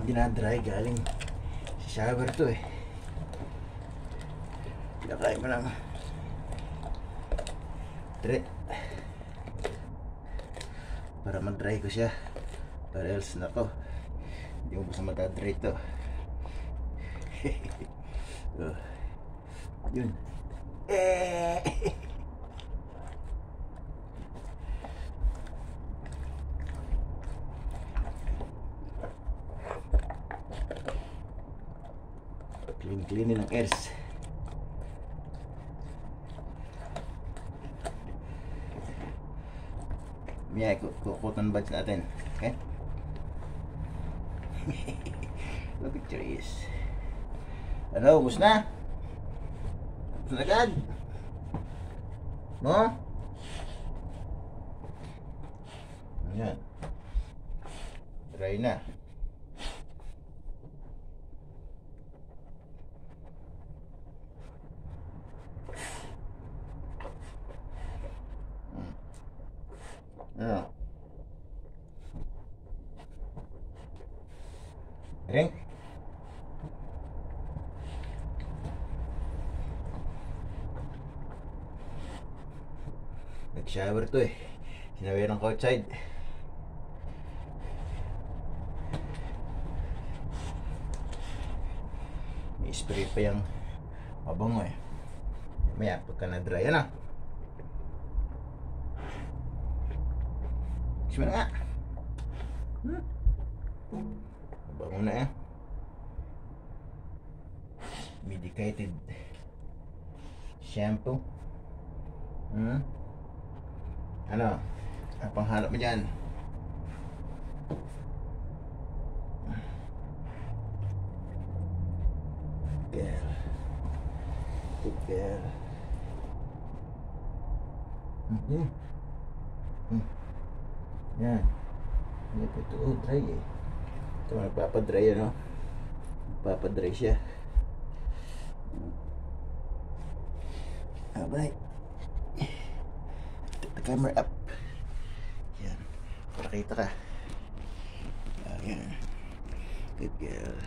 dinadry galing sa shower to eh. Pinakain mo lang thread para mag-dry ko siya, para else nako hindi mo basta matadry to. Oh, yun clean ng airs. Maya, cotton buds natin. Okay? Look at trees. Ano, ubus na? Ubus na agad? No? Ayan. Dry na. Ano? Ring? Nag-shower to eh. Sinawiran ko outside. May spray pa yung mabango eh. Maya pagka na-dry na. Gusto mo na nga. Mabango na eh. Medicated shampoo. Ano? Ang panghanap mo dyan? Girl. Good girl. Yan. Yan po ito. Oh, dry eh. Ito nagpapadry ano? Nagpapadry siya. Alright. Take the camera up. Yan. Pakita ka. Ayan. Good girl.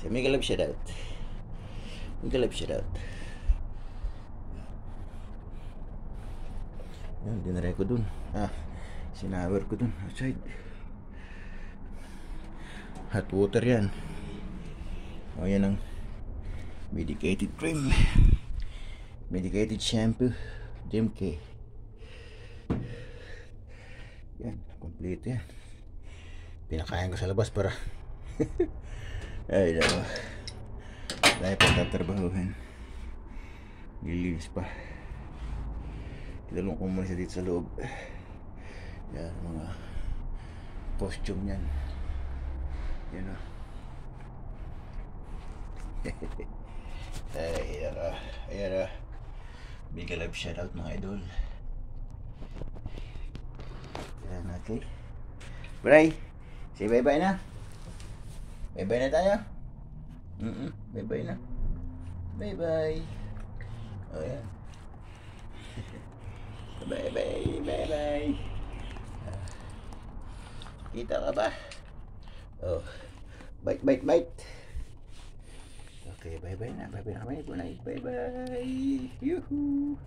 So, make a love shout out. Make a love shout out. Yan, dinaray ko dun. Sinawer ko dun. Outside. Hot water yan. O, yan ang medicated cream. Medicated shampoo. DMK. Yan, complete yan. Pinakain ko sa labas para ay daw. Dahil pagtatrabahuhin. Lilinis pa. Ilalong ko muna siya dito sa loob. Yan, mga costume yan. Yan o. Ayan o. Big love shoutout mga idol. Yan, okay. Bray, say bye bye na. Bye bye na tayo. Bye bye na. Bye bye. Oh yan. Bye bye, bye bye. Kita ka ba? Oh, bite, bite, bite. Okay, bye bye na. Bye bye na kami. Good night. Bye bye. Yoo-hoo.